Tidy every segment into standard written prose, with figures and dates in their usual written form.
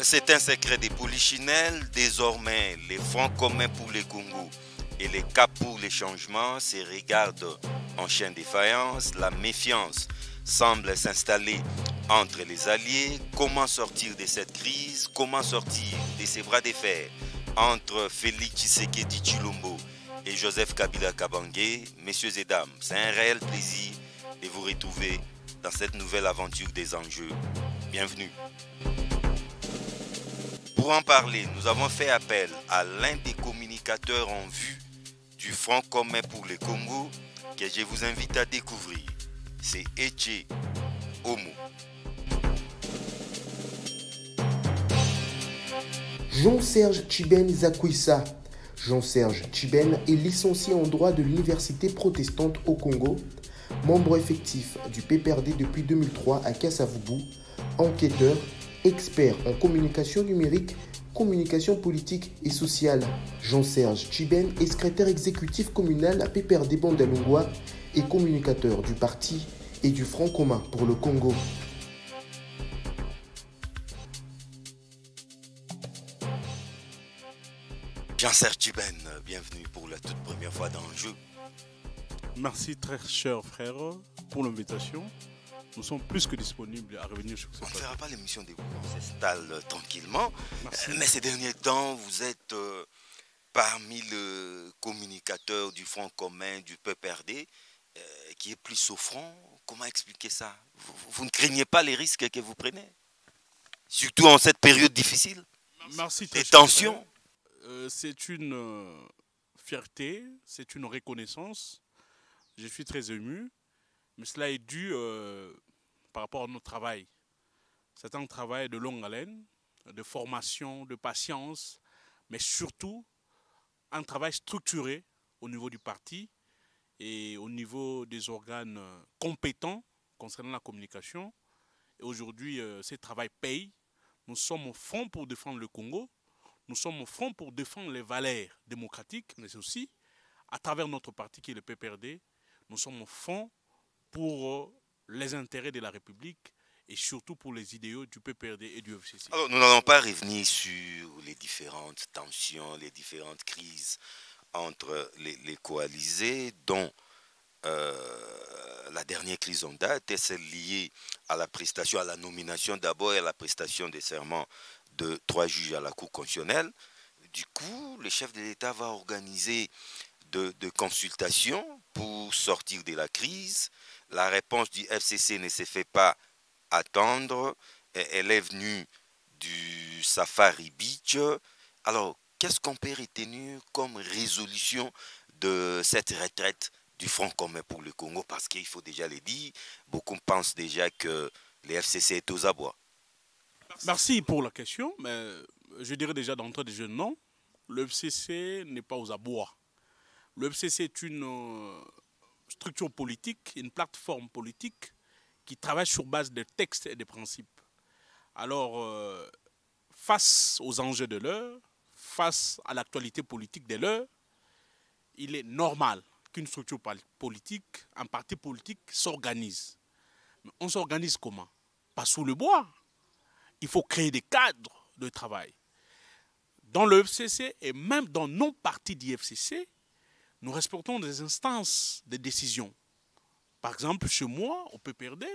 C'est un secret des polichinelles. Désormais, les francs communs pour les Congo et les caps pour les changements se regardent en chien de faïence. La méfiance semble s'installer entre les alliés. Comment sortir de cette crise? Comment sortir de ces bras de fer entre Félix Tshisekedi Tshilombo et Joseph Kabila Kabange? Messieurs et dames, c'est un réel plaisir de vous retrouver dans cette nouvelle aventure des enjeux. Bienvenue. Pour en parler, nous avons fait appel à l'un des communicateurs en vue du Front commun pour le Congo que je vous invite à découvrir. C'est Etche Homo. Jean-Serge Tchiben Zakwissa. Jean-Serge Tchiben est licencié en droit de l'Université protestante au Congo, membre effectif du PPRD depuis 2003 à Kassavubu, enquêteur, expert en communication numérique, communication politique et sociale. Jean-Serge Tchiben est secrétaire exécutif communal à PPRD Bandalungwa et communicateur du parti et du Front commun pour le Congo. Jean-Serge Tchiben, bienvenue pour la toute première fois dans le jeu. Merci très cher frère pour l'invitation. Nous sommes plus que disponibles à revenir sur ce On ne plateau. fera pas l'émission des on s'installe tranquillement. Merci. Mais ces derniers temps, vous êtes parmi les communicateurs du Front commun, du PPRD, qui est plus au front. Comment expliquer ça? Vous ne craignez pas les risques que vous prenez? Surtout en cette période difficile. Merci Les très cher tensions. frère. C'est une fierté, c'est une reconnaissance. Je suis très ému, mais cela est dû par rapport à notre travail. C'est un travail de longue haleine, de formation, de patience, mais surtout un travail structuré au niveau du parti et au niveau des organes compétents concernant la communication. Et aujourd'hui, ce travail paye. Nous sommes au front pour défendre le Congo. Nous sommes au front pour défendre les valeurs démocratiques, mais aussi, à travers notre parti qui est le PPRD, nous sommes au front pour les intérêts de la République et surtout pour les idéaux du PPRD et du FCC. Alors, nous n'allons pas revenir sur les différentes tensions, les différentes crises entre les coalisés, dont la dernière crise en date est celle liée à la prestation, à la nomination d'abord et à la prestation des serments de 3 juges à la Cour constitutionnelle. Du coup, le chef de l'État va organiser de consultations pour sortir de la crise. La réponse du FCC ne se fait pas attendre. Elle est venue du Safari Beach. Alors, qu'est-ce qu'on peut retenir comme résolution de cette retraite du Front commun pour le Congo? Parce qu'il faut déjà le dire, beaucoup pensent déjà que le FCC est aux abois. Merci pour la question, mais je dirais déjà d'entrée de jeu non. Le FCC n'est pas aux abois. Le FCC est une structure politique, une plateforme politique qui travaille sur base de textes et de principes. Alors, face aux enjeux de l'heure, face à l'actualité politique de l'heure, il est normal qu'une structure politique, un parti politique s'organise. Mais on s'organise comment? Pas sous le bois. Il faut créer des cadres de travail. Dans le FCC et même dans nos partis du FCC, nous respectons des instances de décision. Par exemple, chez moi, au PPRD,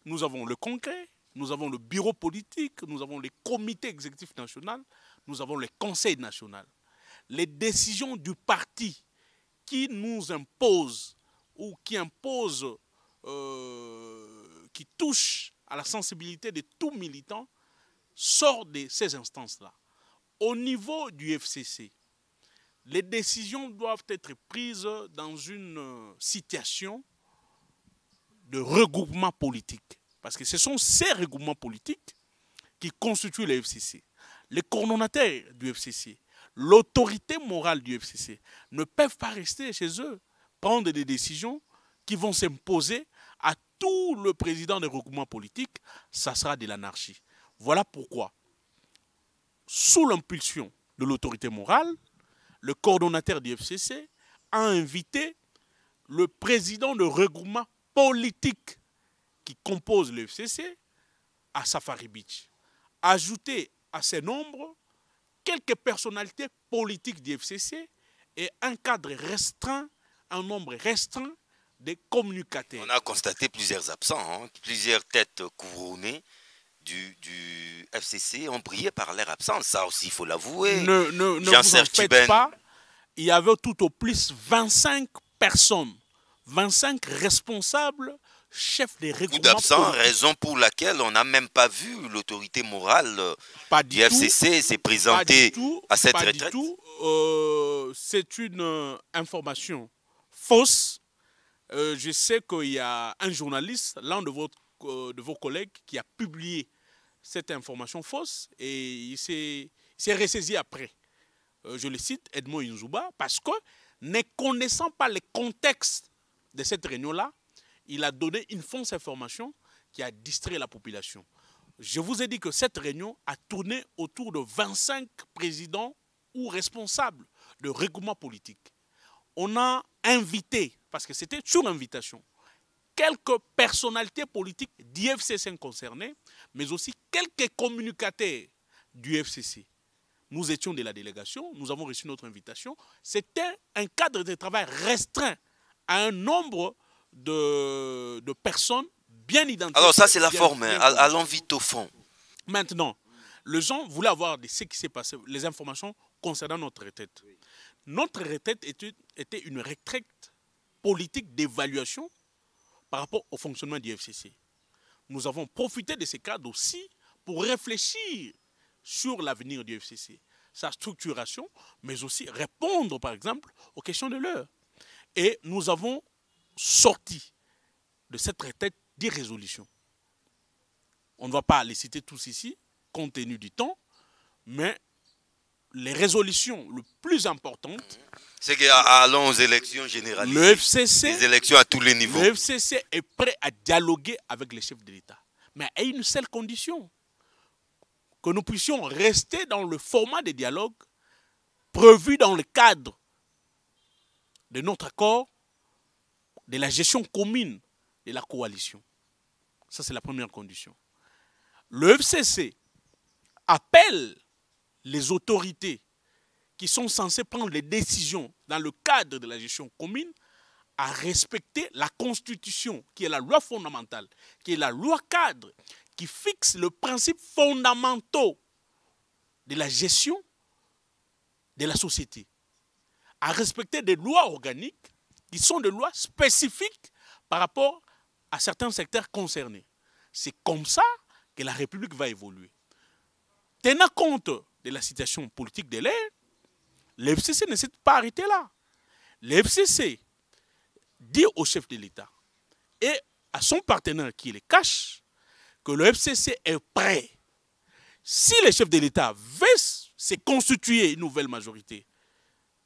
nous avons le congrès, nous avons le bureau politique, nous avons les comités exécutifs nationaux, nous avons les conseils nationaux. Les décisions du parti qui nous imposent ou qui imposent, qui touchent à la sensibilité de tout militant, sortent de ces instances-là. Au niveau du FCC, les décisions doivent être prises dans une situation de regroupement politique. Parce que ce sont ces regroupements politiques qui constituent le FCC. Les coordonnateurs du FCC, l'autorité morale du FCC ne peuvent pas rester chez eux, prendre des décisions qui vont s'imposer à tout le président des regroupements politiques, ça sera de l'anarchie. Voilà pourquoi, sous l'impulsion de l'autorité morale, le coordonnateur du FCC a invité le président de regroupement politique qui compose le FCC à Safari Beach. Ajouter à ces nombres quelques personnalités politiques du FCC et un cadre restreint, un nombre restreint de communicateurs. On a constaté plusieurs absents, hein, plusieurs têtes couronnées du FCC ont brillé par leur absence. Ça aussi, il faut l'avouer. Ne vous en faites pas. Il y avait tout au plus 25 personnes, 25 responsables, chefs des regroupements. Beaucoup d'absents, raison pour laquelle on n'a même pas vu l'autorité morale du FCC s'est présentée à cette retraite. Pas du tout. C'est une information fausse. Je sais qu'il y a un journaliste, l'un de vos collègues, qui a publié cette information fausse et il s'est ressaisi après. Je le cite, Edmond Inzouba, parce que, ne connaissant pas le contexte de cette réunion-là, il a donné une fausse information qui a distrait la population. Je vous ai dit que cette réunion a tourné autour de 25 présidents ou responsables de regroupements politiques. On a invité, parce que c'était sur invitation, quelques personnalités politiques du FCC concernées, mais aussi quelques communicateurs du FCC. Nous étions de la délégation, nous avons reçu notre invitation. C'était un cadre de travail restreint à un nombre de personnes bien identifiées. Alors ça, c'est la forme. Hein. Allons vite au fond. Maintenant, les gens voulaient avoir de ce qui s'est passé, les informations concernant notre retraite. Notre retraite était une retraite politique d'évaluation par rapport au fonctionnement du FCC. Nous avons profité de ces cadres aussi pour réfléchir sur l'avenir du FCC, sa structuration, mais aussi répondre, par exemple, aux questions de l'heure. Et nous avons sorti de cette retraite des résolutions. On ne va pas les citer tous ici, compte tenu du temps, mais les résolutions les plus importantes... C'est qu'allons aux élections généralisées. Le FCC, les élections à tous les niveaux. Le FCC est prêt à dialoguer avec les chefs de l'État, mais à une seule condition, que nous puissions rester dans le format de dialogue prévu dans le cadre de notre accord de la gestion commune de la coalition. Ça, c'est la première condition. Le FCC appelle les autorités qui sont censées prendre les décisions dans le cadre de la gestion commune à respecter la Constitution, qui est la loi fondamentale, qui est la loi cadre, qui fixe le principe fondamentaux de la gestion de la société, à respecter des lois organiques qui sont des lois spécifiques par rapport à certains secteurs concernés. C'est comme ça que la République va évoluer. Tenant compte de la situation politique de l'air, le FCC ne s'est pas arrêté là. Le FCC dit au chef de l'État et à son partenaire qui le cache que le FCC est prêt. Si le chef de l'État veut se constituer une nouvelle majorité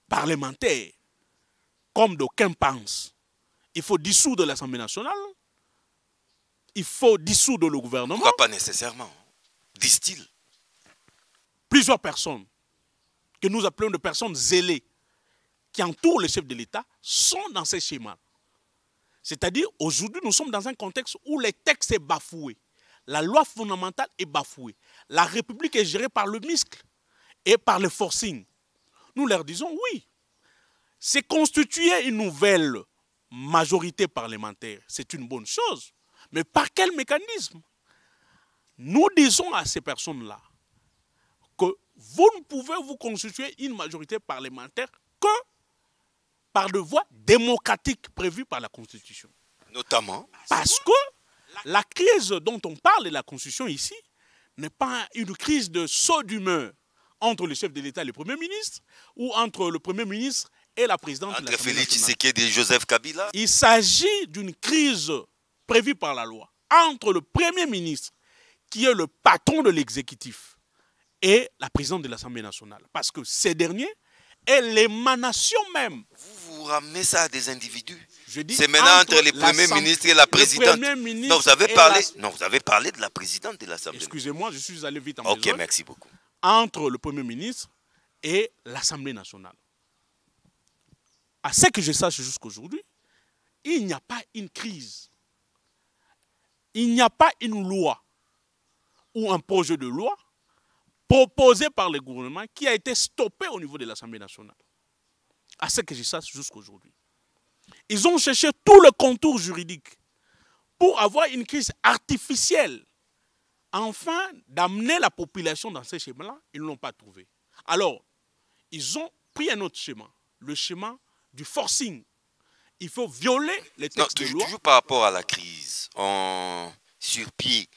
parlementaire, comme d'aucuns pensent, il faut dissoudre l'Assemblée nationale, il faut dissoudre le gouvernement. Pourquoi pas nécessairement, disent-ils. Plusieurs personnes, que nous appelons de personnes zélées, qui entourent le chef de l'État, sont dans ces schémas. C'est-à-dire, aujourd'hui, nous sommes dans un contexte où le texte est bafoué. La loi fondamentale est bafouée. La République est gérée par le muscle et par le forcing. Nous leur disons oui. C'est constituer une nouvelle majorité parlementaire. C'est une bonne chose. Mais par quel mécanisme? Nous disons à ces personnes-là que vous ne pouvez vous constituer une majorité parlementaire que par des voies démocratiques prévues par la Constitution. Notamment. Parce que la crise dont on parle de la Constitution ici n'est pas une crise de saut d'humeur entre le chef de l'État et le Premier ministre ou entre le Premier ministre et la présidente de l'Assemblée nationale. Entre Félix Tshisekedi et Joseph Kabila. Il s'agit d'une crise prévue par la loi entre le Premier ministre, qui est le patron de l'exécutif, et la présidente de l'Assemblée nationale. Parce que ces derniers est l'émanation même. Vous ramenez ça à des individus. C'est maintenant entre les premiers ministres et la présidente. Non, vous avez parlé de la présidente de l'Assemblée. Excusez-moi, je suis allé vite en besogne. Ok, merci beaucoup. Entre le Premier ministre et l'Assemblée nationale. À ce que je sache jusqu'aujourd'hui, il n'y a pas une crise. Il n'y a pas une loi ou un projet de loi proposé par le gouvernement qui a été stoppé au niveau de l'Assemblée nationale. À ce que je sache jusqu'aujourd'hui. Ils ont cherché tout le contour juridique pour avoir une crise artificielle. Enfin, d'amener la population dans ce schéma-là, ils ne l'ont pas trouvé. Alors, ils ont pris un autre schéma, le schéma du forcing. Il faut violer les textes de loi. Toujours par rapport à la crise, sur pied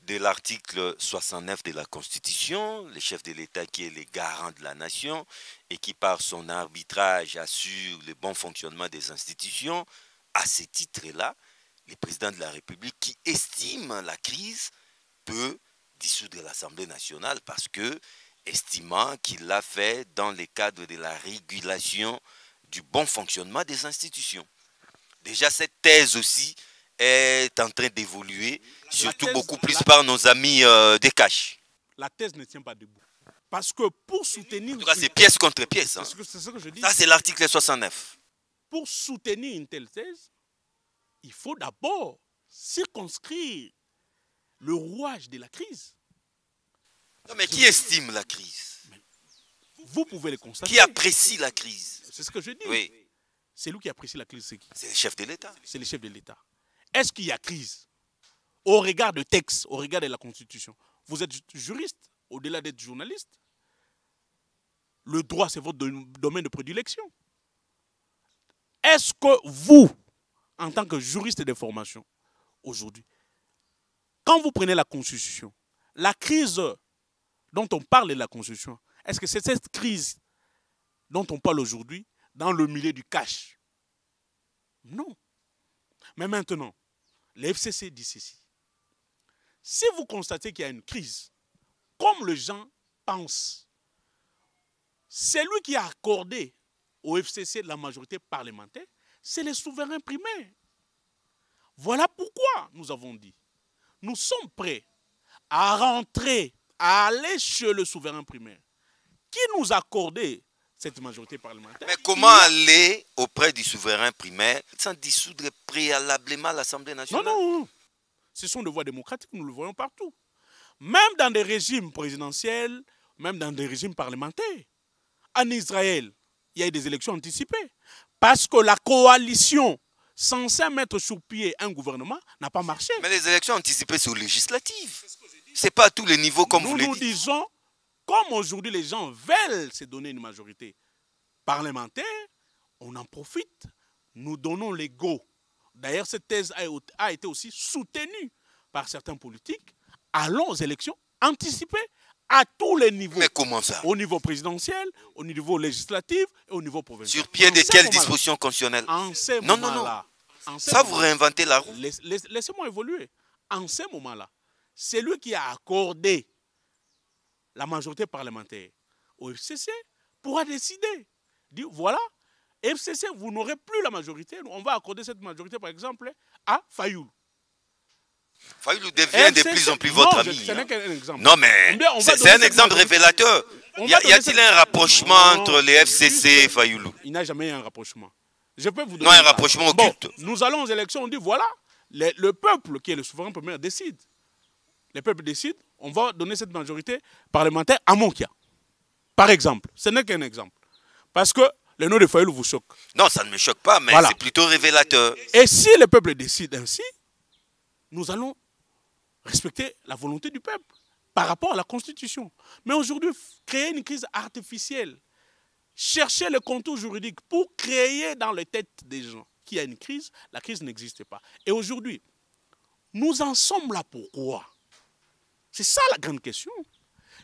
de l'article 69 de la Constitution, le chef de l'État qui est le garant de la nation et qui par son arbitrage assure le bon fonctionnement des institutions, à ce titre-là, le président de la République qui estime la crise peut dissoudre l'Assemblée nationale parce que, estimant qu'il l'a fait dans le cadre de la régulation du bon fonctionnement des institutions. Déjà, cette thèse aussi est en train d'évoluer, surtout beaucoup plus par nos amis des caches. La thèse ne tient pas debout. Parce que pour soutenir... En tout cas, c'est pièce contre pièce. Hein. C'est ce que je dis. Ça, c'est l'article 69. Pour soutenir une telle thèse, il faut d'abord circonscrire le rouage de la crise. Non, mais qui estime la crise? Vous pouvez le constater. Qui apprécie la crise? C'est ce que je dis. Oui. C'est lui qui apprécie la crise, c'est qui? C'est le chef de l'État. C'est le chef de l'État. Est-ce qu'il y a crise? Au regard de texte, au regard de la Constitution. Vous êtes juriste, au-delà d'être journaliste. Le droit, c'est votre domaine de prédilection. Est-ce que vous, en tant que juriste de formation, aujourd'hui, quand vous prenez la Constitution, la crise dont on parle de la Constitution, est-ce que c'est cette crise dont on parle aujourd'hui dans le milieu du cash? Non. Mais maintenant, le FCC dit ceci. Si vous constatez qu'il y a une crise, comme les gens pensent, c'est lui qui a accordé au FCC la majorité parlementaire, c'est les souverains primaires. Voilà pourquoi nous avons dit, nous sommes prêts à rentrer, à aller chez le souverain primaire, qui nous a accordé cette majorité parlementaire. Mais comment aller auprès du souverain primaire sans dissoudre préalablement l'Assemblée nationale? Non, non. Ce sont des voies démocratiques, nous le voyons partout. Même dans des régimes présidentiels, même dans des régimes parlementaires. En Israël, il y a eu des élections anticipées. Parce que la coalition censée mettre sur pied un gouvernement n'a pas marché. Mais les élections anticipées sont législatives. Ce n'est pas à tous les niveaux comme vous le dites. Nous disons, comme aujourd'hui les gens veulent se donner une majorité parlementaire, on en profite, nous donnons les go. D'ailleurs, cette thèse a été aussi soutenue par certains politiques. Allons aux élections anticipées à tous les niveaux. Mais comment ça? Au niveau présidentiel, au niveau législatif et au niveau provincial. Sur pied de quelles dispositions constitutionnelles? Non. Ça, vous réinventez la roue. Laissez-moi évoluer. En ce moment-là, c'est lui qui a accordé la majorité parlementaire au FCC pourra décider. Dire, voilà, FCC, vous n'aurez plus la majorité. On va accorder cette majorité, par exemple, à Fayoulou. Fayoulou devient de plus en plus votre ami. Ce n'est qu'un exemple. Non, mais c'est un exemple révélateur. Y a-t-il un rapprochement entre les FCC et Fayoulou? Il n'y a jamais eu un rapprochement. Je peux vous donner non, un rapprochement occulte. Nous allons aux élections, on dit, voilà, le peuple qui est le souverain premier décide. Le peuple décide, on va donner cette majorité parlementaire à Monkia. Par exemple. Ce n'est qu'un exemple. Parce que le nom de Fayoulou vous choque. Non, ça ne me choque pas, mais voilà. C'est plutôt révélateur. Et si le peuple décide ainsi, nous allons respecter la volonté du peuple par rapport à la Constitution. Mais aujourd'hui, créer une crise artificielle, chercher le contour juridique pour créer dans les têtes des gens qu'il y a une crise, la crise n'existe pas. Et aujourd'hui, nous en sommes là pourquoi? C'est ça la grande question.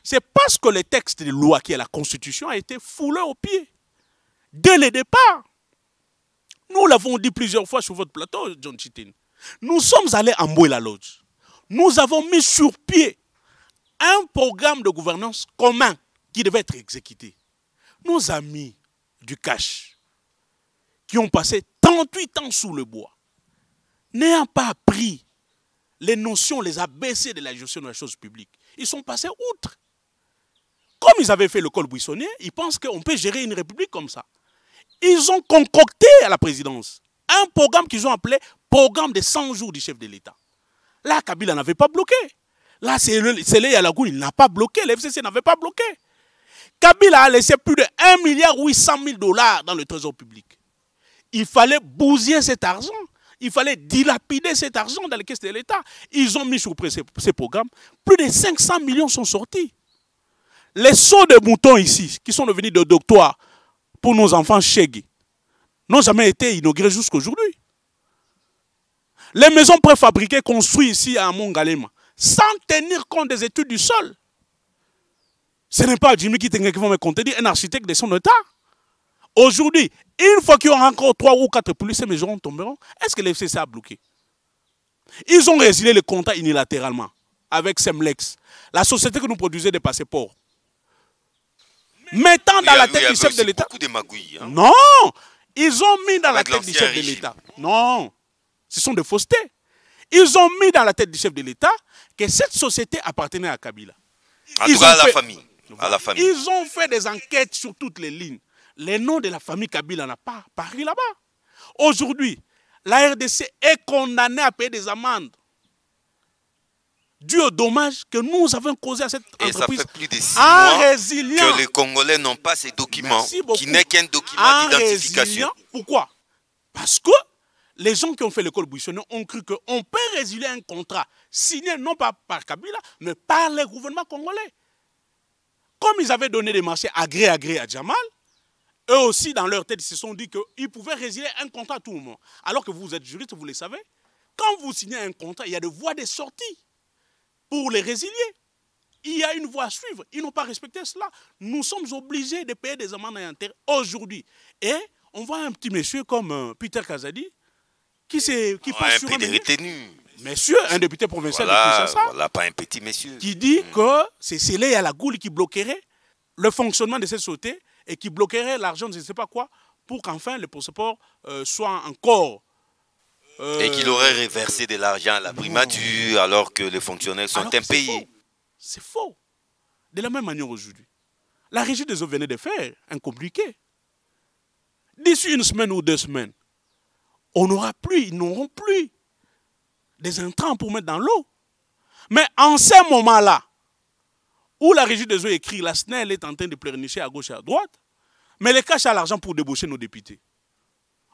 C'est parce que le texte de loi qui est la Constitution a été foulé au pied. Dès le départ. Nous l'avons dit plusieurs fois sur votre plateau, John Chitin. Nous sommes allés en Mbouela Lodge. Nous avons mis sur pied un programme de gouvernance commun qui devait être exécuté. Nos amis du cash, qui ont passé 38 ans sous le bois, n'ayant pas appris les notions, les ABC de la gestion de la chose publique, ils sont passés outre. Comme ils avaient fait le col buissonnier, ils pensent qu'on peut gérer une république comme ça. Ils ont concocté à la présidence un programme qu'ils ont appelé programme de 100 jours du chef de l'État. Là, Kabila n'avait pas bloqué. Là, Sélé Yalagoun, il n'a pas bloqué. Le FCC n'avait pas bloqué. Kabila a laissé plus de 1,8 milliard dans le trésor public. Il fallait bousiller cet argent. Il fallait dilapider cet argent dans les caisses de l'État. Ils ont mis sur ces programmes. Plus de 500 millions sont sortis. Les sauts de moutons ici, qui sont devenus de doctoires pour nos enfants Chegui, n'ont jamais été inaugurés jusqu'à aujourd'hui. Les maisons préfabriquées construites ici à Mongalema, sans tenir compte des études du sol. Ce n'est pas Jimmy qui va me contredire, un architecte de son État. Aujourd'hui, une fois qu'il y aura encore 3 ou 4 plus, ces maisons tomberont. Est-ce que le FCC a bloqué? Ils ont résilié le contrat unilatéralement avec Semlex, la société que nous produisait des passeports. Mettant dans la tête du chef de l'État. Beaucoup de magouilles. Hein? Non, ils ont mis dans la tête du chef de l'État. Non, ce sont des faussetés. Ils ont mis dans la tête du chef de l'État que cette société appartenait à Kabila. En tout cas, à la famille. Ils ont fait des enquêtes sur toutes les lignes. Le nom de la famille Kabila n'a pas paru là-bas. Aujourd'hui, la RDC est condamnée à payer des amendes dues aux dommages que nous avons causés à cette entreprise. Et ça fait plus de 6 mois que les Congolais n'ont pas ces documents, qui n'est qu'un document d'identification. Pourquoi? Parce que les gens qui ont fait l'école buissonnière ont cru qu'on peut résilier un contrat signé non pas par Kabila, mais par le gouvernement congolais. Comme ils avaient donné des marchés à gré à Djamal, eux aussi, dans leur tête, ils se sont dit qu'ils pouvaient résilier un contrat à tout moment. Alors que vous êtes juriste, vous le savez, quand vous signez un contrat, il y a des voies de sortie pour les résilier. Il y a une voie à suivre. Ils n'ont pas respecté cela. Nous sommes obligés de payer des amendes à intérêt aujourd'hui. Et on voit un petit monsieur comme Peter Kazadi qui passe sur un monsieur, un député provincial de Kinshasa. Voilà, pas un petit monsieur. Qui dit que c'est Sélé Yalagoun qui bloquerait le fonctionnement de cette société et qui bloquerait l'argent de je ne sais pas quoi pour qu'enfin le passeport soit encore... et qu'il aurait reversé de l'argent à la primature alors que les fonctionnaires sont impayés. C'est faux. De la même manière aujourd'hui. La régie des eaux venait de faire un communiqué. D'ici une semaine ou 2 semaines, on n'aura plus, ils n'auront plus des intrants pour mettre dans l'eau. Mais en ce moment-là, où la régie des eaux écrit, la SNEL est en train de pleurnicher à gauche et à droite, mais les cache à l'argent pour débaucher nos députés.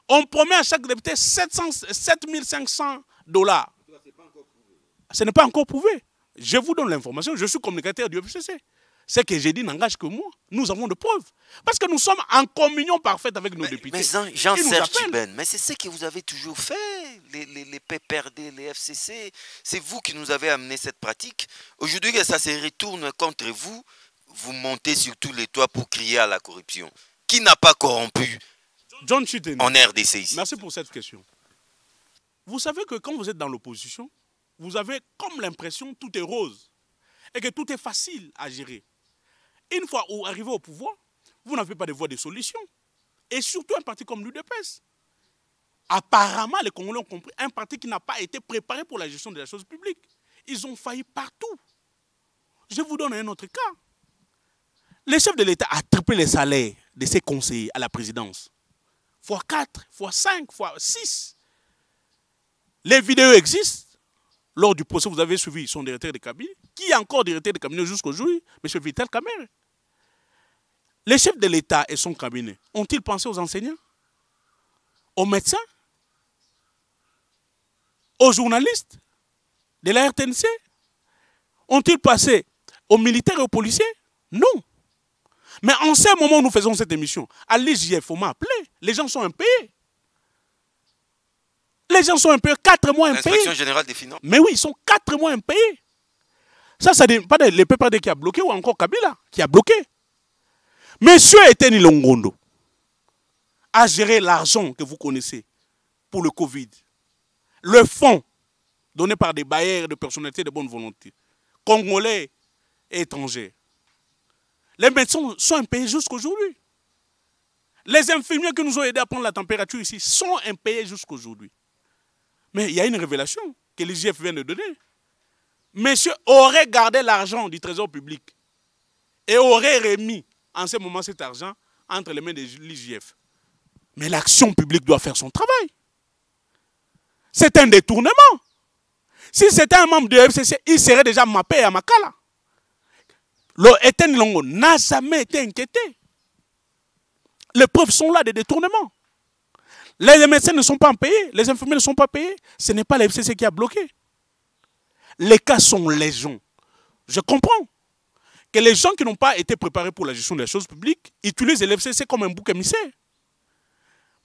On promet à chaque député 7500 $. Ce n'est pas encore prouvé. Je vous donne l'information, je suis communicateur du FCC. Ce que j'ai dit n'engage que moi. Nous avons des preuves. Parce que nous sommes en communion parfaite avec nos députés. Mais Jean-Serge Tchiben, mais c'est ce que vous avez toujours fait, les PPRD, les FCC. C'est vous qui nous avez amené cette pratique. Aujourd'hui, que ça se retourne contre vous, vous montez sur tous les toits pour crier à la corruption. Qui n'a pas corrompu John Chitene, en RDC ici? Merci pour cette question. Vous savez que quand vous êtes dans l'opposition, vous avez comme l'impression que tout est rose et que tout est facile à gérer. Une fois où arrivé au pouvoir, vous n'avez pas de voie de solution. Et surtout un parti comme l'UDPS. Apparemment, les Congolais ont compris, un parti qui n'a pas été préparé pour la gestion de la chose publique. Ils ont failli partout. Je vous donne un autre cas. Le chef de l'État a triplé les salaires de ses conseillers à la présidence. Fois 4, fois 5, fois 6. Les vidéos existent. Lors du procès, vous avez suivi son directeur de cabinet, qui est encore directeur de cabinet jusqu'aujourd'hui, M. Vital Kamerhe. Les chefs de l'État et son cabinet, ont-ils pensé aux enseignants, aux médecins, aux journalistes de la RTNC? Ont-ils pensé aux militaires et aux policiers? Non. Mais en ce moment où nous faisons cette émission, à l'IGF, il faut m'appeler. Les gens sont impayés. Les gens sont impayés, 4 mois impayés. L'inspection générale des finances. Mais oui, ils sont 4 mois impayés. Ça n'est pas le PPRD qui a bloqué ou encore Kabila qui a bloqué. Monsieur Eteni Longondo a géré l'argent que vous connaissez pour le Covid. Le fonds donné par des bailleurs de personnalités de bonne volonté, congolais et étrangers. Les médecins sont impayés jusqu'aujourd'hui. Les infirmiers qui nous ont aidés à prendre la température ici sont impayés jusqu'à aujourd'hui. Mais il y a une révélation que l'IGF vient de donner. Monsieur aurait gardé l'argent du trésor public et aurait remis en ce moment cet argent entre les mains de l'IGF. Mais l'action publique doit faire son travail. C'est un détournement. Si c'était un membre de FCC, il serait déjà mappé à Makala. Le Etienne Longo n'a jamais été inquiété. Les preuves sont là des détournements. Les médecins ne sont pas payés, les infirmiers ne sont pas payés. Ce n'est pas la FCC qui a bloqué. Les cas sont légion. Je comprends que les gens qui n'ont pas été préparés pour la gestion des choses publiques utilisent l'FCC comme un bouc émissaire.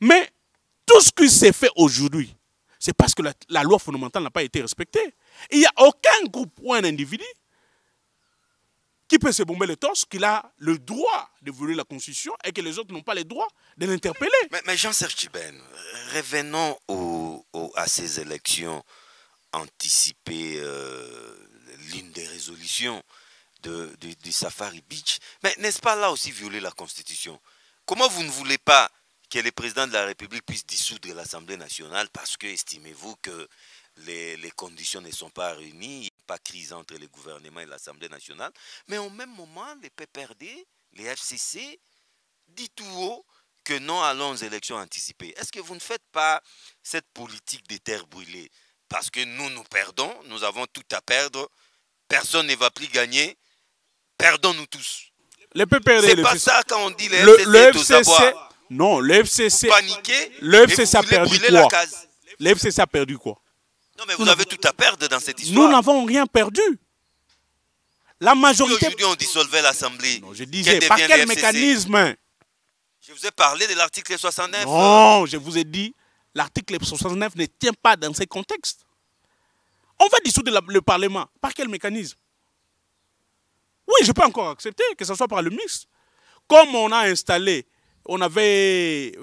Mais tout ce qui s'est fait aujourd'hui, c'est parce que la loi fondamentale n'a pas été respectée. Il n'y a aucun groupe ou un individu qui peut se bomber le torse, qu'il a le droit de violer la Constitution et que les autres n'ont pas le droit de l'interpeller. Mais Jean-Serge Tchibène, revenons à ces élections anticipées, l'une des résolutions du Safari Beach. Mais n'est-ce pas là aussi violer la Constitution? Comment vous ne voulez pas que le président de la République puisse dissoudre l'Assemblée nationale parce que estimez-vous que les conditions ne sont pas réunies, il n'y a pas de crise entre le gouvernement et l'Assemblée nationale, mais au même moment, les PPRD, les FCC, dit tout haut que non, allons aux élections anticipées. Est-ce que vous ne faites pas cette politique des terres brûlées? Parce que nous perdons, nous avons tout à perdre, personne ne va plus gagner, perdons-nous tous. Les PPRD, c'est pas ça quand on dit le FCC. Non, le FCC. Paniquer, le FCC a perdu quoi? Le FCC a perdu quoi? Non, mais vous avez tout à perdre dans cette histoire. Nous n'avons rien perdu. La majorité. Aujourd'hui, on dissolvait l'Assemblée. Je disais, par quel mécanisme? Je vous ai parlé de l'article 69. Non, je vous ai dit, l'article 69 ne tient pas dans ces contextes. On va dissoudre le Parlement. Par quel mécanisme? Oui, je peux encore accepter que ce soit par le mixte. Comme on a installé, on avait,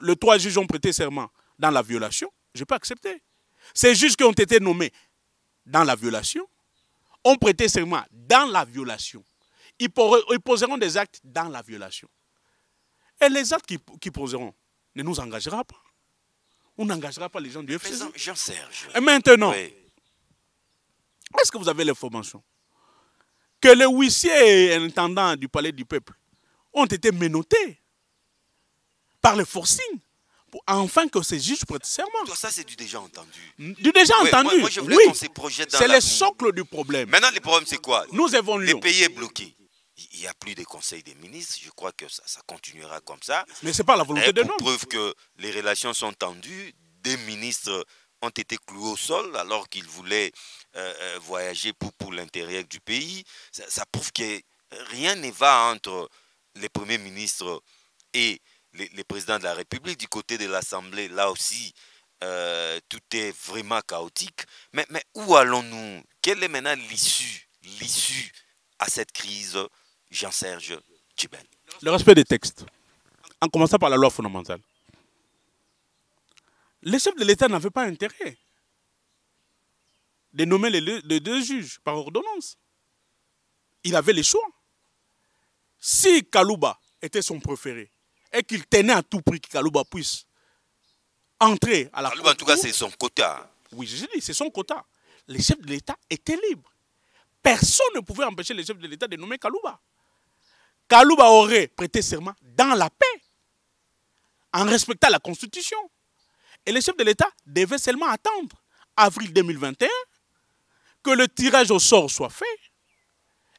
les 3 juges ont prêté serment dans la violation, je peux accepter. Ces juges qui ont été nommés dans la violation ont prêté serment dans la violation. Ils poseront des actes dans la violation. Et les actes qu'ils poseront ne nous engagera pas. On n'engagera pas les gens du FCC. Jean-Serge. Et maintenant, oui. Est-ce que vous avez l'information que les huissiers et intendants du palais du peuple ont été menottés par le forcing pour enfin que ces juges prêtent serment? Tout ça, c'est du déjà entendu. Du déjà entendu, moi, je voulais qu'on se projette dans c'est le l'avenir. socle du problème. Maintenant, le problème, c'est quoi? Nous évoluons. Le pays est bloqué. Il n'y a plus de conseil des ministres. Je crois que ça continuera comme ça. Mais ce n'est pas la volonté de nous. nous. Preuve que les relations sont tendues. Des ministres ont été cloués au sol alors qu'ils voulaient voyager pour l'intérieur du pays. Ça prouve que rien ne va entre les premiers ministres et les présidents de la République. Du côté de l'Assemblée, là aussi, tout est vraiment chaotique. Mais où allons-nous? Quelle est maintenant l'issue à cette crise, Jean-Serge Tchibène? Le respect des textes, en commençant par la loi fondamentale. Les chefs de l'État n'avaient pas intérêt de nommer les 2 juges par ordonnance. Il avait le choix. Si Kalouba était son préféré et qu'il tenait à tout prix que Kalouba puisse entrer à la Kalouba, en tout cas, c'est son quota. Oui, je dis, c'est son quota. Les chefs de l'État étaient libres. Personne ne pouvait empêcher les chefs de l'État de nommer Kalouba. Kalouba aurait prêté serment dans la paix, en respectant la Constitution. Et les chefs de l'État devaient seulement attendre avril 2021 que le tirage au sort soit fait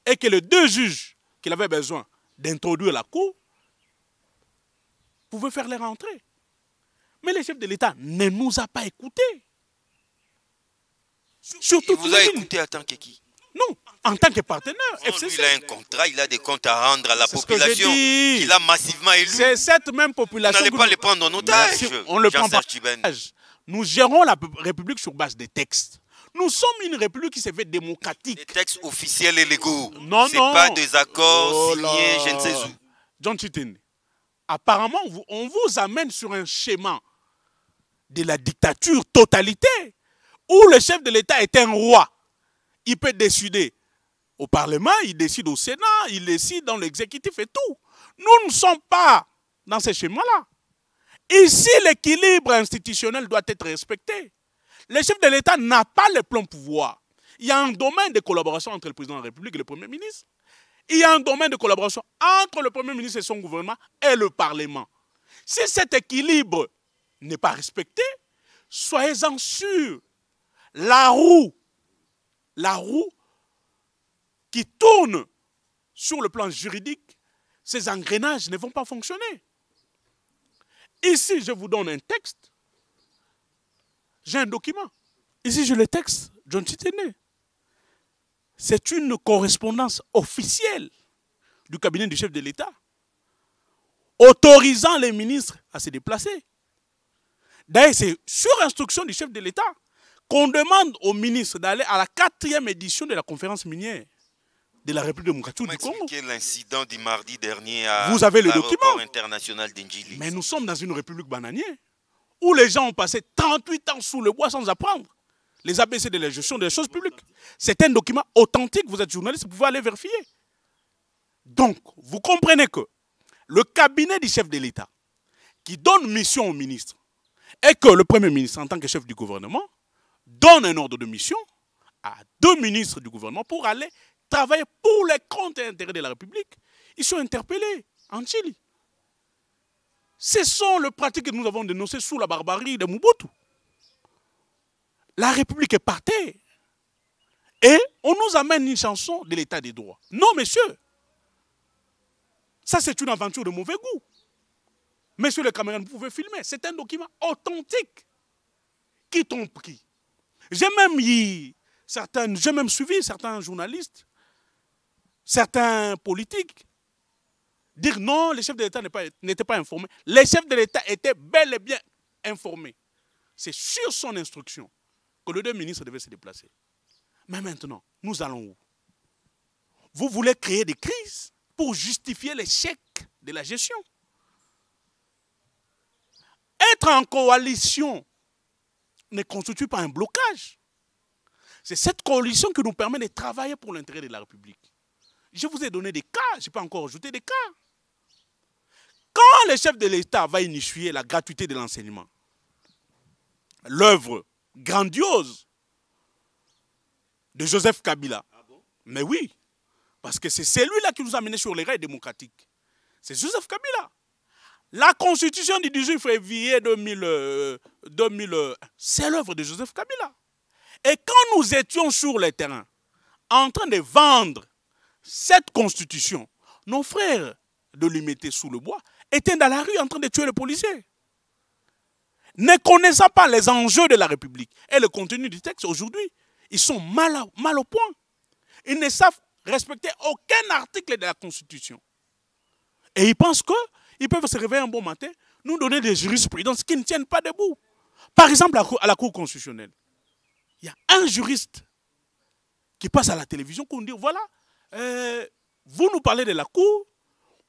et que les 2 juges qu'il avait besoin d'introduire la cour pouvaient faire leur entrée. Mais les chefs de l'État ne nous ont pas écoutés. Surtout, il vous a écouté en tant que qui? Non, en tant que partenaire. FCC. Il a un contrat, il a des comptes à rendre à la population qu'il a massivement élu. C'est cette même population. Vous n'allez pas les prendre en otage. On le prend pas. Nous gérons la République sur base des textes. Nous sommes une République qui se fait démocratique. Des textes officiels et légaux. Non, ce n'est pas des accords signés, je ne sais où. John Chitine, apparemment, on vous amène sur un schéma de la dictature totalitaire où le chef de l'État est un roi. Il peut décider au Parlement, il décide au Sénat, il décide dans l'exécutif et tout. Nous ne sommes pas dans ces schémas-là. Ici, l'équilibre institutionnel doit être respecté. Le chef de l'État n'a pas le plein pouvoir. Il y a un domaine de collaboration entre le président de la République et le Premier ministre. Il y a un domaine de collaboration entre le Premier ministre et son gouvernement et le Parlement. Si cet équilibre n'est pas respecté, soyez-en sûrs, la roue qui tourne sur le plan juridique, ces engrenages ne vont pas fonctionner. Ici, je vous donne un texte. J'ai un document. Ici, j'ai le texte, John Chitene. C'est une correspondance officielle du cabinet du chef de l'État, autorisant les ministres à se déplacer. D'ailleurs, c'est sur instruction du chef de l'État qu'on demande aux ministres d'aller à la 4e édition de la conférence minière de la République démocratique du Congo. L'incident du mardi dernier à vous avez le document international d'Indjili. Mais nous sommes dans une république bananière où les gens ont passé 38 ans sous le bois sans apprendre les ABC de la gestion des choses publiques. C'est un document authentique, vous êtes journaliste, vous pouvez aller vérifier. Donc, vous comprenez que le cabinet du chef de l'État qui donne mission au ministre et que le Premier ministre, en tant que chef du gouvernement, donne un ordre de mission à 2 ministres du gouvernement pour aller travailler pour les comptes et intérêts de la République, ils sont interpellés en Chili. Ce sont les pratiques que nous avons dénoncées sous la barbarie de Mobutu. La République est par terre. Et on nous amène une chanson de l'état des droits. Non, monsieur. Ça, c'est une aventure de mauvais goût. Messieurs les caméras, vous pouvez filmer. C'est un document authentique. Qui t'ont pris? J'ai même suivi certains journalistes, certains politiques, dire non, le chef de l'État n'était pas informé. Le chef de l'État était bel et bien informé. C'est sur son instruction que les 2 ministres devaient se déplacer. Mais maintenant, nous allons où? Vous voulez créer des crises pour justifier l'échec de la gestion. Être en coalition ne constitue pas un blocage. C'est cette coalition qui nous permet de travailler pour l'intérêt de la République. Je vous ai donné des cas, je peux encore ajouter des cas. Quand le chef de l'État va initier la gratuité de l'enseignement, l'œuvre grandiose de Joseph Kabila, mais oui, parce que c'est celui-là qui nous a menés sur les rails démocratiques. C'est Joseph Kabila. La constitution du 18 février 2000, c'est l'œuvre de Joseph Kabila. Et quand nous étions sur le terrain, en train de vendre cette constitution, nos frères de l'Humité sous le bois étaient dans la rue en train de tuer les policiers. Ne connaissant pas les enjeux de la République et le contenu du texte, aujourd'hui, ils sont mal au point. Ils ne savent respecter aucun article de la Constitution. Et ils pensent qu'ils peuvent se réveiller un bon matin, nous donner des jurisprudences qui ne tiennent pas debout. Par exemple, à la Cour constitutionnelle, il y a un juriste qui passe à la télévision pour nous dire, voilà, vous nous parlez de la Cour,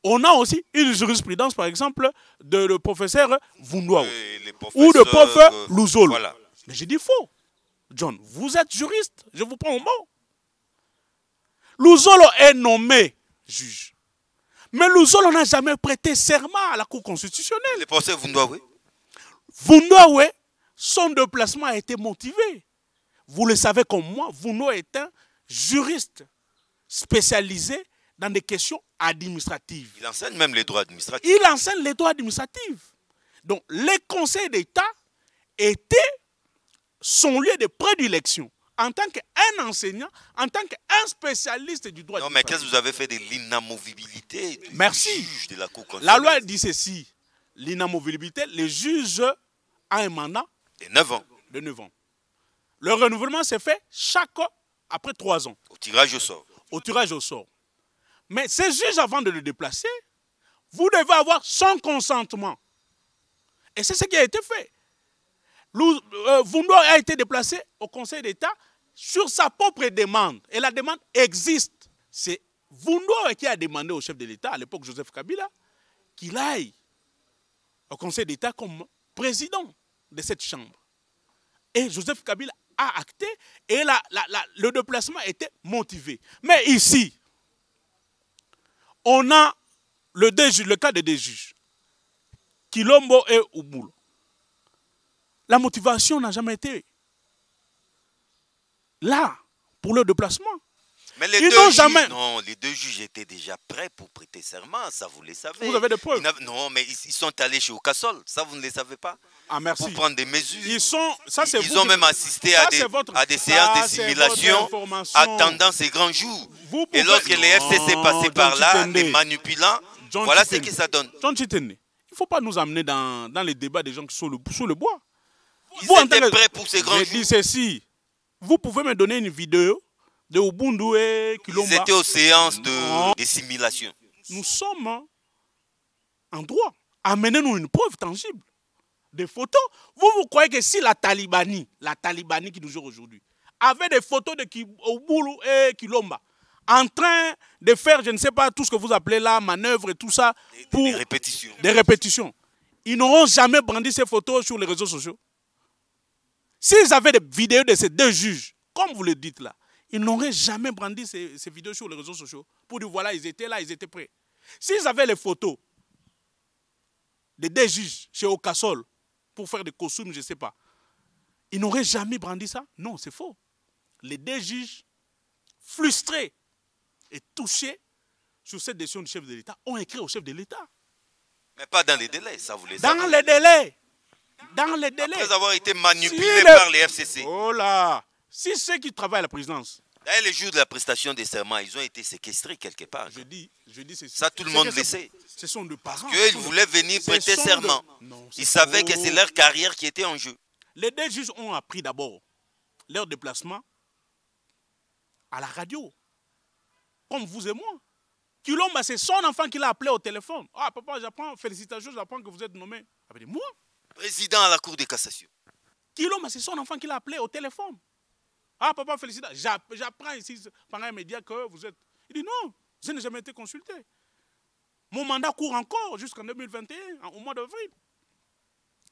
on a aussi une jurisprudence, par exemple, de le professeur Vundouaou ou de professeur Louzolo. Voilà. Mais j'ai dit faux. John, vous êtes juriste, je vous prends au mot. Louzolo est nommé juge. Mais Louzolo n'a jamais prêté serment à la Cour constitutionnelle. Le professeur Vundouaou. Vundouaou, son déplacement a été motivé. Vous le savez comme moi, Vundouaou est un juriste spécialisé dans des questions administratives. Il enseigne même les droits administratifs. Il enseigne les droits administratifs. Donc, les conseils d'État étaient son lieu de prédilection en tant qu'un enseignant, en tant qu'un spécialiste du droit. Non, mais qu'est-ce que vous avez fait de l'inamovibilité du juge de la Cour constitutionnelle? La loi dit ceci, l'inamovibilité, le juge a un mandat de 9 ans. De 9 ans. Le renouvellement s'est fait après 3 ans. Au tirage au sort. Au tirage au sort. Mais ce juge, avant de le déplacer, vous devez avoir son consentement. Et c'est ce qui a été fait. Vundouaou a été déplacé au Conseil d'État sur sa propre demande. Et la demande existe. C'est Vundouaou qui a demandé au chef de l'État, à l'époque Joseph Kabila, qu'il aille au Conseil d'État comme président de cette chambre. Et Joseph Kabila a acté et le déplacement était motivé. Mais ici, on a le cas de 2 juges. Kilombo et Ouboulou. La motivation n'a jamais été là pour le déplacement. Mais les les deux juges étaient déjà prêts pour prêter serment, ça vous le savez. Vous avez des preuves? Non, mais ils sont allés chez Okassol, ça vous ne le savez pas. Ah, merci. Pour prendre des mesures. Ils ont même assisté à des séances de simulation attendant ces grands jours. Et lorsque les FCC passaient par là, les manipulants, voilà ce que ça donne. John Chitene, il ne faut pas nous amener dans les débats des gens qui sont sous le bois. Ils étaient prêts pour ces grands jours. Je dis ceci, vous pouvez me donner une vidéo de Ubundu et Kilomba. Ils étaient aux séances de simulation. Nous sommes en droit. Amenez-nous une preuve tangible. Des photos. Vous croyez que si la Talibanie qui nous joue aujourd'hui, avait des photos de Ubundu et Kilomba, en train de faire, je ne sais pas, tout ce que vous appelez là, manœuvre et tout ça, pour des répétitions. Des répétitions. Ils n'auront jamais brandi ces photos sur les réseaux sociaux. S'ils avaient des vidéos de ces deux juges, comme vous le dites là, ils n'auraient jamais brandi ces vidéos sur les réseaux sociaux pour dire voilà, ils étaient là, ils étaient prêts. S'ils avaient les photos des deux juges chez Okassol pour faire des costumes, je ne sais pas, ils n'auraient jamais brandi ça. Non, c'est faux. Les deux juges, frustrés et touchés sur cette décision du chef de l'État, ont écrit au chef de l'État. Mais pas dans les délais, ça vous le savez. Dans les délais. Dans les délais. Après avoir été manipulés par les FCC. Oh là. Si ceux qui travaillent à la présidence. D'ailleurs, les jours de la prestation des serments, ils ont été séquestrés quelque part. Je dis ceci. Ça, tout le monde le sait. Ce sont des parents. Parce qu'ils voulaient venir prêter serment. Ils savaient que c'est leur carrière qui était en jeu. Les deux juges ont appris d'abord leur déplacement à la radio. Comme vous et moi. Kilomba, c'est son enfant qui l'a appelé au téléphone. Ah, papa, j'apprends, félicitations, j'apprends que vous êtes nommé. Avec moi. Président à la Cour de cassation. Kilomba, c'est son enfant qui l'a appelé au téléphone. Ah, papa, félicitations. J'apprends ici, pendant un média, que vous êtes. Il dit non, je n'ai jamais été consulté. Mon mandat court encore jusqu'en 2021, au mois d'avril.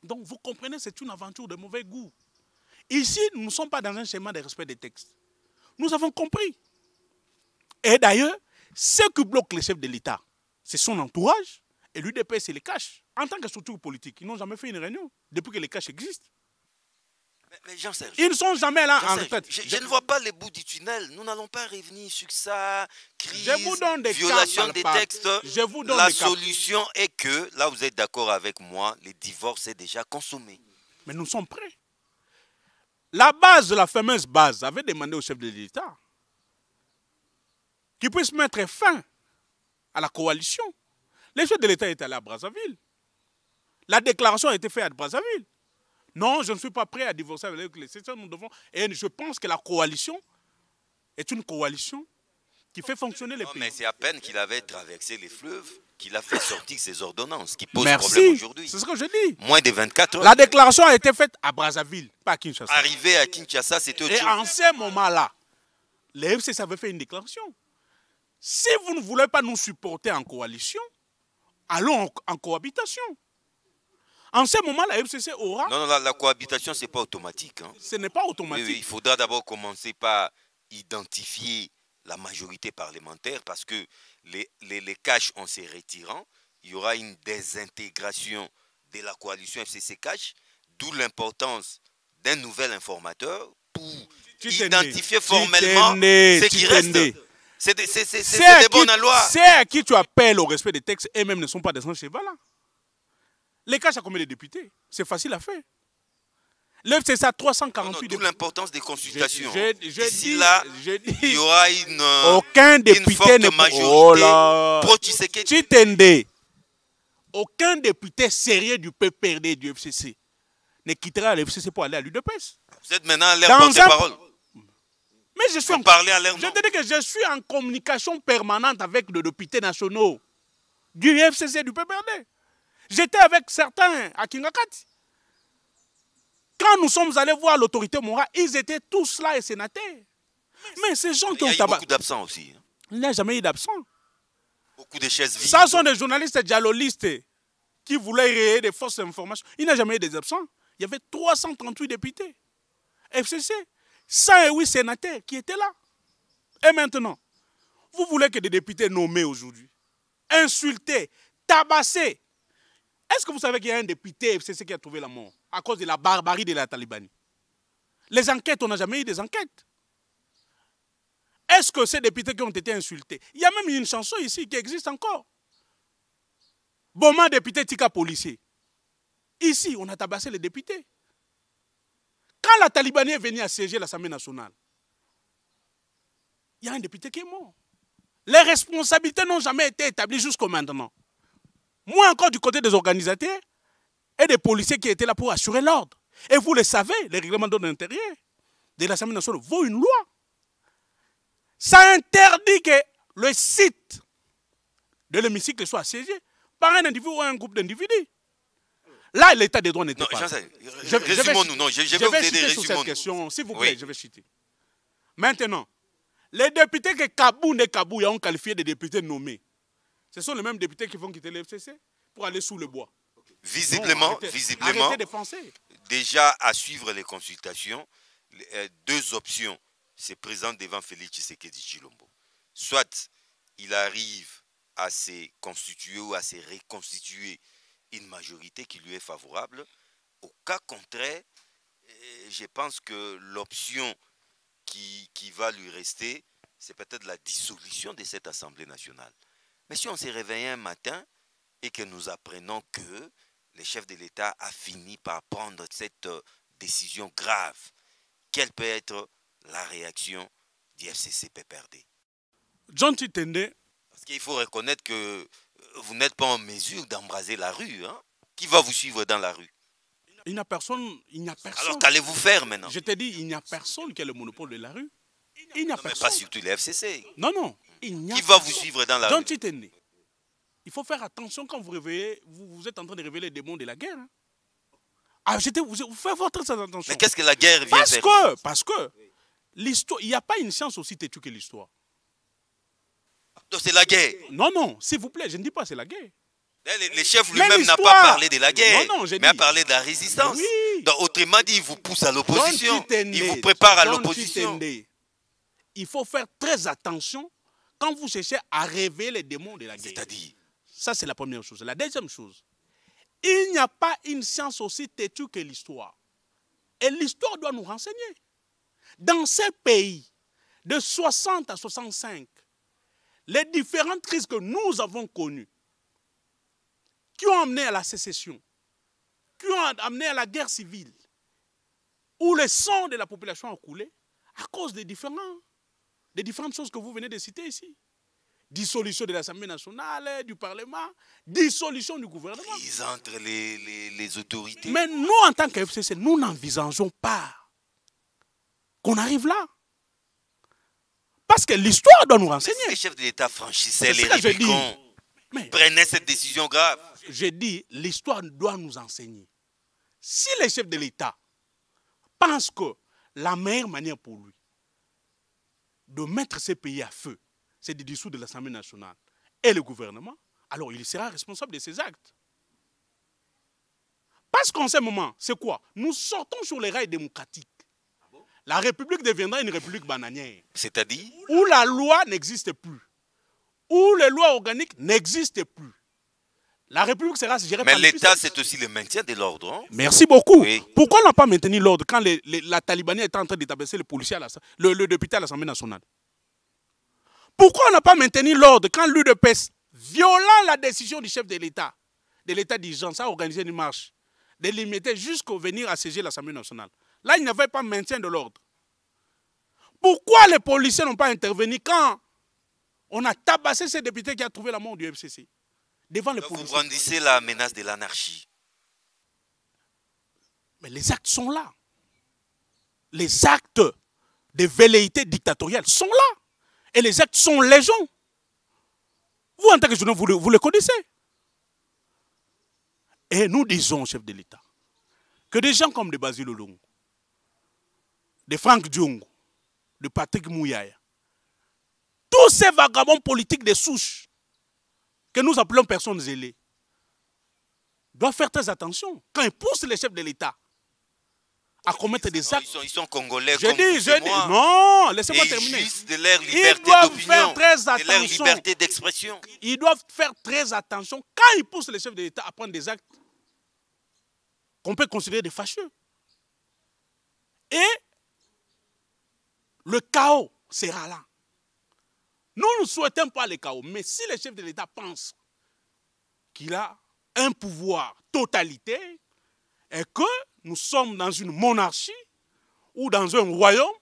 Donc, vous comprenez, c'est une aventure de mauvais goût. Ici, nous ne sommes pas dans un schéma de respect des textes. Nous avons compris. Et d'ailleurs, ce qui bloque le chef de l'État, c'est son entourage, et l'UDPS, c'est les caches. En tant que structure politique, ils n'ont jamais fait une réunion depuis que les caches existent. Mais Jean-Serge, ils ne sont jamais là en retraite. Je ne vois pas les bouts du tunnel. Nous n'allons pas revenir sur ça. Crise, violation des textes. La solution est que, là vous êtes d'accord avec moi, les divorces est déjà consommé. Mais nous sommes prêts. La base, la fameuse base, avait demandé au chef de l'État qu'il puisse mettre fin à la coalition. Le chef de l'État est allé à Brazzaville. La déclaration a été faite à Brazzaville. Non, je ne suis pas prêt à divorcer avec les secteurs. Nous devons. Et je pense que la coalition est une coalition qui fait fonctionner les pays. Mais c'est à peine qu'il avait traversé les fleuves qu'il a fait sortir ces ordonnances qui posent problème aujourd'hui. C'est ce que je dis. Moins de 24 heures. La déclaration a été faite à Brazzaville, pas à Kinshasa. Arrivé à Kinshasa, c'était autre chose. Et en ce moment-là, les FCC avaient fait une déclaration. Si vous ne voulez pas nous supporter en coalition, allons en cohabitation. En ce moment, la FCC aura... Non, la cohabitation, ce n'est pas automatique. Hein. Ce n'est pas automatique. Oui, il faudra d'abord commencer par identifier la majorité parlementaire parce que les caches, en se retirant, il y aura une désintégration de la coalition FCC-Cache, d'où l'importance d'un nouvel informateur pour identifier formellement ce qui reste. C'est des bonnes lois. C'est à qui tu appelles au respect des textes, eux-mêmes ne sont pas des sans cheval. Les caches à combien de députés? C'est facile à faire. L'œuvre, c'est ça, 348 députés. D'où l'importance des consultations. D'ici là, il y aura aucun député forte majorité pro-Tshisekedi. Aucun député sérieux du PPRD du FCC ne quittera le FCC pour aller à l'UDPS. Vous êtes maintenant à l'air porte-parole. Mais je suis je te dis que je suis en communication permanente avec les députés nationaux du FCC du PPRD. J'étais avec certains à Kingakati. Quand nous sommes allés voir l'autorité morale, ils étaient tous là et sénateurs. Mais ces gens qui ont tabac... Il y a eu beaucoup d'absents aussi. Il n'y a jamais eu d'absents. Beaucoup de chaises vides. Ça sont des journalistes dialoguistes qui voulaient créer des fausses informations. Il n'y a jamais eu des absents. Il y avait 338 députés. FCC, 108 sénateurs qui étaient là. Et maintenant, vous voulez que des députés nommés aujourd'hui, insultés, tabassés, Est-ce que vous savez qu'il y a un député FCC qui a trouvé la mort à cause de la barbarie de la Talibanie? Les enquêtes, on n'a jamais eu des enquêtes. Est-ce que ces députés qui ont été insultés? Il y a même une chanson ici qui existe encore. Boma député, tika policier. Ici, on a tabassé les députés. Quand la Talibanie est venue assiéger l'Assemblée nationale, il y a un député qui est mort. Les responsabilités n'ont jamais été établies jusqu'au maintenant. Moi encore du côté des organisateurs et des policiers qui étaient là pour assurer l'ordre. Et vous le savez, les règlements d'ordre intérieur de l'Assemblée nationale vaut une loi. Ça interdit que le site de l'hémicycle soit assiégé par un individu ou un groupe d'individus. Là, l'état des droits n'était pas. Résumons-nous. Non, je vais vous aider. Sur cette question, s'il vous plaît, je vais citer. Maintenant, les députés que Kaboun et Kabouya ont qualifiés de députés nommés, ce sont les mêmes députés qui vont quitter le FCC pour aller sous le bois. Visiblement, arrêtez de penser. Déjà à suivre les consultations, deux options se présentent devant Félix Tshisekedi Tshilombo. Soit il arrive à se constituer ou à se reconstituer une majorité qui lui est favorable. Au cas contraire, je pense que l'option qui va lui rester, c'est peut-être la dissolution de cette Assemblée nationale. Mais si on s'est réveillé un matin et que nous apprenons que le chef de l'État a fini par prendre cette décision grave, quelle peut être la réaction du FCC PPRD? John Titende. Parce qu'il faut reconnaître que vous n'êtes pas en mesure d'embraser la rue. Hein? Qui va vous suivre dans la rue? Il n'y a personne. Alors qu'allez-vous faire maintenant? Je t'ai dit, il n'y a personne qui a le monopole de la rue. Il n'y a personne. Mais pas surtout les FCC. Non, non. Il n'y a qui va vous suivre dans la John rue? Titende. Il faut faire attention quand vous réveillez, vous êtes en train de révéler les démons de la guerre. Hein. Ah, vous faites votre très attention. Mais qu'est-ce que la guerre vient faire? Parce que l'histoire, il n'y a pas une science aussi têtue que l'histoire. Donc c'est la guerre. Non, non, s'il vous plaît, je ne dis pas c'est la guerre. Les chefs lui-même n'a pas parlé de la guerre, mais a parlé de la résistance. Oui. Donc autrement dit, il vous pousse à l'opposition. Il vous prépare à l'opposition. Il faut faire très attention quand vous cherchez à révéler les démons de la guerre. C'est-à-dire? Ça, c'est la première chose. La deuxième chose, il n'y a pas une science aussi têtue que l'histoire. Et l'histoire doit nous renseigner. Dans ces pays, de 60 à 65, les différentes crises que nous avons connues, qui ont amené à la sécession, qui ont amené à la guerre civile, où le sang de la population a coulé, à cause des différentes choses que vous venez de citer ici. Dissolution de l'Assemblée nationale, du Parlement, dissolution du gouvernement. Prise entre les autorités. Mais nous, en tant que FCC, nous n'envisageons pas qu'on arrive là. Parce que l'histoire doit nous renseigner. Les chefs de l'État franchissaient les Rubicons, prenaient cette décision grave. J'ai dit, l'histoire doit nous enseigner. Si les chefs de l'État pensent que la meilleure manière pour lui de mettre ces pays à feu, c'est de dissoudre l'Assemblée nationale et le gouvernement, alors il sera responsable de ses actes. Parce qu'en ce moment, c'est quoi? Nous sortons sur les rails démocratiques. La République deviendra une République bananière. C'est-à-dire? Où la loi n'existe plus. Où les lois organiques n'existent plus. La République sera gérée par mais l'État, c'est aussi le maintien de l'ordre. Hein? Merci beaucoup. Oui. Pourquoi on n'a pas maintenu l'ordre quand la Talibanie était en train d'établir le policier, le député à l'Assemblée nationale? Pourquoi on n'a pas maintenu l'ordre quand l'UDPS, violant la décision du chef de l'État d'urgence, a organisé une marche, de limiter jusqu'au venir assiéger l'Assemblée nationale? Là, il n'y avait pas maintien de l'ordre. Pourquoi les policiers n'ont pas intervenu quand on a tabassé ce député qui a trouvé la mort du FCC devant les policiers? Vous brandissez la menace de l'anarchie. Mais les actes sont là. Les actes de velléité dictatoriale sont là. Et les actes sont légion. Vous, en tant que journaliste, vous le connaissez. Et nous disons au chef de l'État que des gens comme de Basil Olongo, de Franck Diongo, de Patrick Mouyaya, tous ces vagabonds politiques de souche que nous appelons personnes zélées, doivent faire très attention quand ils poussent les chefs de l'État à commettre des actes. Ils sont congolais Je comme dis, non, laissez-moi terminer. De leur liberté Ils doivent d'opinion, faire très de leur attention. liberté d'expression. Ils doivent faire très attention quand ils poussent les chefs de l'État à prendre des actes qu'on peut considérer des fâcheux. Et le chaos sera là. Nous ne souhaitons pas le chaos, mais si le chef de l'État pense qu'il a un pouvoir totalitaire et que nous sommes dans une monarchie ou dans un royaume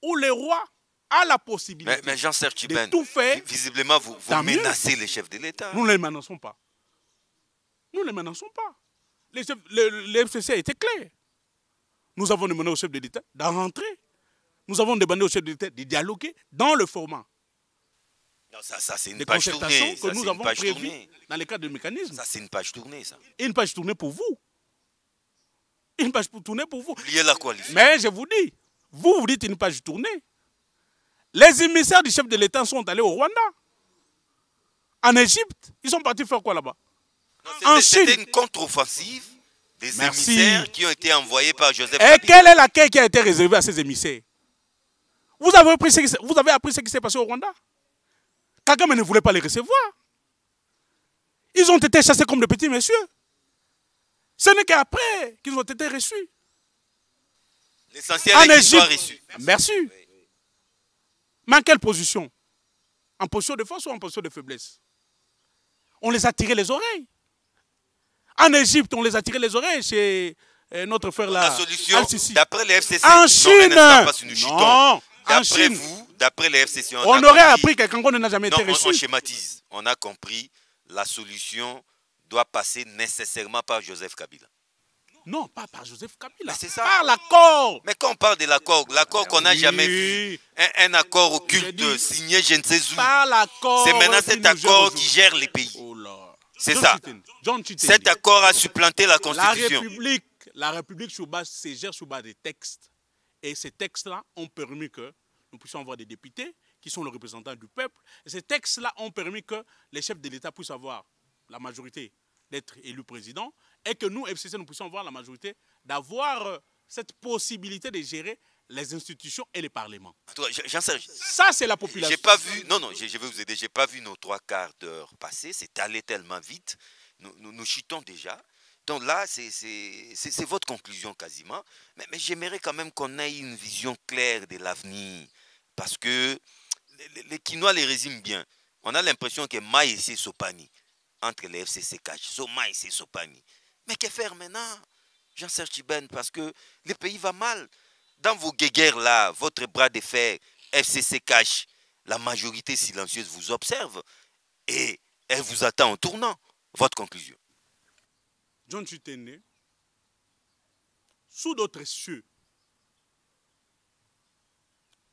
où le roi a la possibilité mais Jean-Serge Tchibane, de tout faire, visiblement, vous menacez les chefs de l'État. nous ne les menaçons pas. Nous ne les menaçons pas. Le FCC a été clair. Nous avons demandé au chef de l'État d'en rentrer. Nous avons demandé au chef de l'État de dialoguer dans le format. Non, ça c'est une des page concertations tournée. que nous avons prévues dans le cadre du mécanisme. Ça, c'est une page tournée, ça. Une page tournée pour vous. Une page tournée pour vous. Lié la coalition. Mais je vous dis, vous dites une page tournée. Les émissaires du chef de l'État sont allés au Rwanda. En Égypte, ils sont partis faire quoi là-bas? C'était une contre-offensive des émissaires qui ont été envoyés par Joseph Kabila. Et quel est l'accueil qui a été réservé à ces émissaires? Vous avez appris ce qui s'est passé au Rwanda? Kagame ne voulait pas les recevoir. Ils ont été chassés comme de petits messieurs. Ce n'est qu'après qu'ils ont été reçus. L'essentiel est qu'ils soient reçus. Merci. Mais en quelle position? En position de force ou en position de faiblesse? On les a tirés les oreilles. En Égypte, on les a tirés les oreilles chez notre frère là. La solution, d'après les FCC, en Chine, non. D'après vous, d'après les FCC, on aurait appris que Kango n'a jamais été reçu. On schématise. On a compris, la solution doit passer nécessairement par Joseph Kabila. Non, pas par Joseph Kabila. C'est ça. Par l'accord. Mais quand on parle de l'accord qu'on n'a jamais vu, un accord occulte signé je ne sais où. Par l'accord. C'est maintenant cet accord qui gère les pays. Oh là. C'est ça. Cet accord a supplanté la Constitution. La République se gère sur base des textes. Et ces textes-là ont permis que nous puissions avoir des députés qui sont les représentants du peuple. Et ces textes-là ont permis que les chefs de l'État puissent avoir la majorité d'être élus président et que nous, FCC, nous puissions avoir la majorité d'avoir cette possibilité de gérer les institutions et les parlements. Jean-Serge, ça, c'est la population. J'ai pas vu, non, je vais vous aider. J'ai pas vu nos 3 quarts d'heure passer. C'est allé tellement vite. Nous chutons déjà. Donc là, c'est votre conclusion quasiment. Mais j'aimerais quand même qu'on ait une vision claire de l'avenir. Parce que les Quinois les résument bien. On a l'impression que Maï et Sopani, entre les FCC cash, Soma et Sopani. Mais que faire maintenant, Jean-Serge Tchibane? Parce que le pays va mal. Dans vos guéguerres là, votre bras de fer, FCC cash, la majorité silencieuse vous observe et elle vous attend en tournant. Votre conclusion? John Chitene, sous d'autres cieux,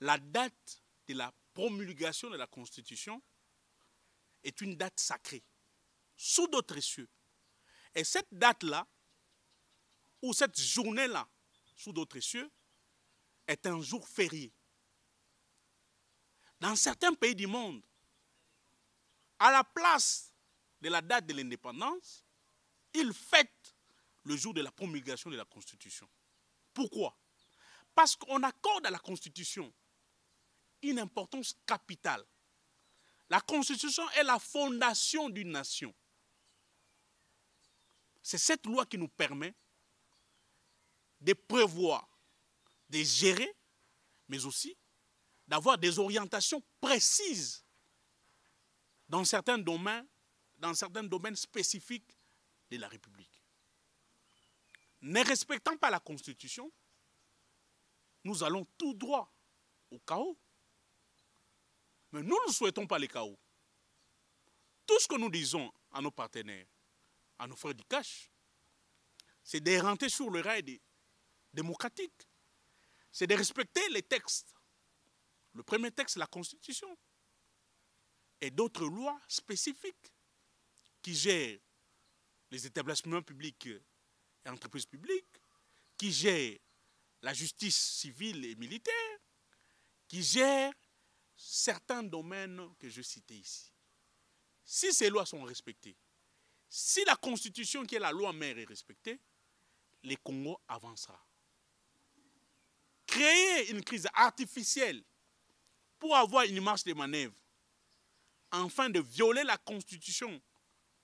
la date de la promulgation de la Constitution est une date sacrée, sous d'autres cieux. Et cette date-là, ou cette journée-là, sous d'autres cieux, est un jour férié. Dans certains pays du monde, à la place de la date de l'indépendance, ils fêtent le jour de la promulgation de la Constitution. Pourquoi? Parce qu'on accorde à la Constitution une importance capitale. La Constitution est la fondation d'une nation. C'est cette loi qui nous permet de prévoir, de gérer, mais aussi d'avoir des orientations précises dans certains domaines spécifiques de la République. Ne respectant pas la Constitution, nous allons tout droit au chaos. Mais nous ne souhaitons pas le chaos. Tout ce que nous disons à nos partenaires, à nos frères du cash, c'est de rentrer sur le rail démocratique. C'est de respecter les textes. Le premier texte, la Constitution. Et d'autres lois spécifiques qui gèrent les établissements publics et entreprises publiques, qui gèrent la justice civile et militaire, qui gèrent certains domaines que je citais ici. Si ces lois sont respectées, si la Constitution qui est la loi mère est respectée, le Congo avancera. Créer une crise artificielle pour avoir une marge de manœuvre, afin de violer la Constitution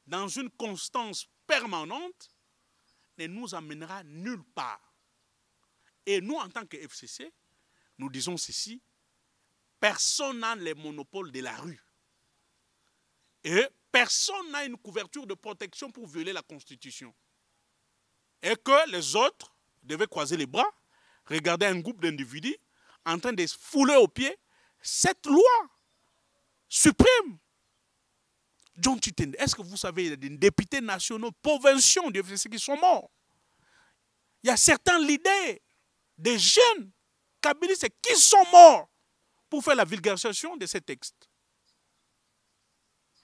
dans une constance permanente, ne nous amènera nulle part. Et nous, en tant que FCC, nous disons ceci, personne n'a le monopole de la rue. Et personne n'a une couverture de protection pour violer la Constitution. Et que les autres devaient croiser les bras, regarder un groupe d'individus en train de fouler aux pieds cette loi suprême. John Chitende, est-ce que vous savez, il y a des députés nationaux, provinciaux du FCC qui sont morts. Il y a certains leaders, des jeunes kabylistes qui sont morts pour faire la vulgarisation de ces textes.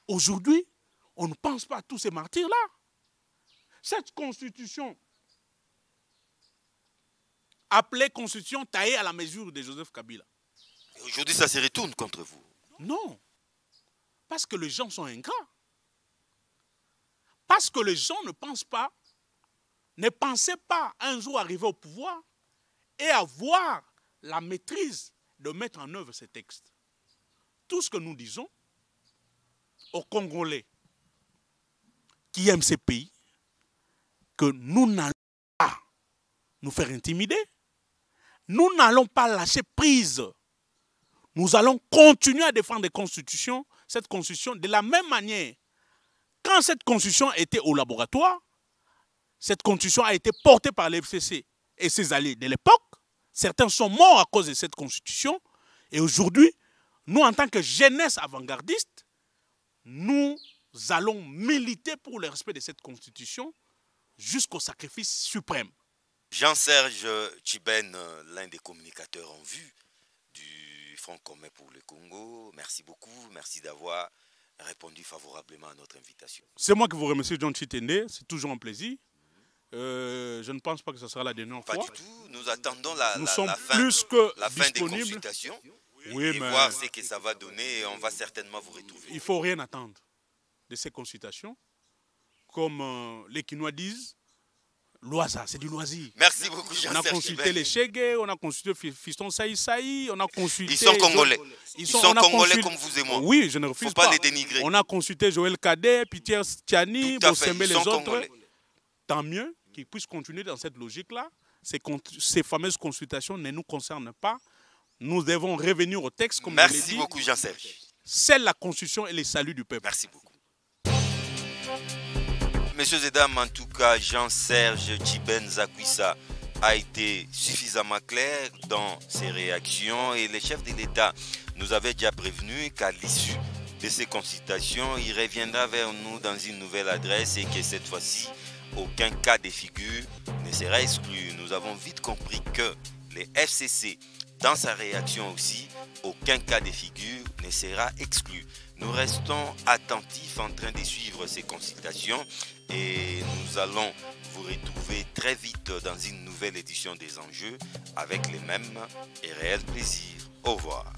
Aujourd'hui, on ne pense pas à tous ces martyrs-là. Cette constitution, appelée constitution taillée à la mesure de Joseph Kabila. Aujourd'hui, ça se retourne contre vous. Non. Parce que les gens sont ingrats. Parce que les gens ne pensent pas, ne pensaient pas un jour arriver au pouvoir et avoir la maîtrise de mettre en œuvre ces textes. Tout ce que nous disons aux Congolais qui aiment ces pays, que nous n'allons pas nous faire intimider, nous n'allons pas lâcher prise. Nous allons continuer à défendre les constitutions, cette constitution de la même manière. Quand cette constitution était au laboratoire, cette constitution a été portée par l'FCC et ses alliés de l'époque. Certains sont morts à cause de cette constitution. Et aujourd'hui, nous, en tant que jeunesse avant-gardiste, nous allons militer pour le respect de cette constitution jusqu'au sacrifice suprême. Jean-Serge Tchibène, l'un des communicateurs en vue du Front commun pour le Congo, merci beaucoup, merci d'avoir répondu favorablement à notre invitation. C'est moi qui vous remercie, John Chitende, c'est toujours un plaisir. Je ne pense pas que ce sera la dernière fois. Pas du tout, nous attendons la fin des consultations, oui, et voir ce que ça va donner, et on va certainement vous retrouver. Il ne faut rien attendre de ces consultations. Comme les Quinois disent, l'oisa, c'est du loisir. Merci beaucoup, Jean-Serge. On a consulté les Chegué, on a consulté Fiston Saï, on a consulté... Ils sont congolais. Ils sont congolais comme vous et moi. Oui, je ne refuse pas. Il ne faut pas les dénigrer. On a consulté Joël Cadet, Peter Tiani, Bossembe, les autres. Congolais. Tant mieux qu'ils puissent continuer dans cette logique-là. Ces fameuses consultations ne nous concernent pas. Nous devons revenir au texte, comme je l'ai dit. Merci beaucoup, Jean-Serge. C'est la Constitution et le salut du peuple. Merci beaucoup. Messieurs et dames, en tout cas, Jean-Serge Tchibène Zakwissa a été suffisamment clair dans ses réactions et le chef de l'État nous avait déjà prévenu qu'à l'issue de ces consultations, il reviendra vers nous dans une nouvelle adresse et que cette fois-ci, aucun cas de figure ne sera exclu. Nous avons vite compris que les FCC, dans sa réaction aussi, aucun cas de figure ne sera exclu. Nous restons attentifs en train de suivre ces consultations et nous allons vous retrouver très vite dans une nouvelle édition des enjeux avec les mêmes et réels plaisirs. Au revoir.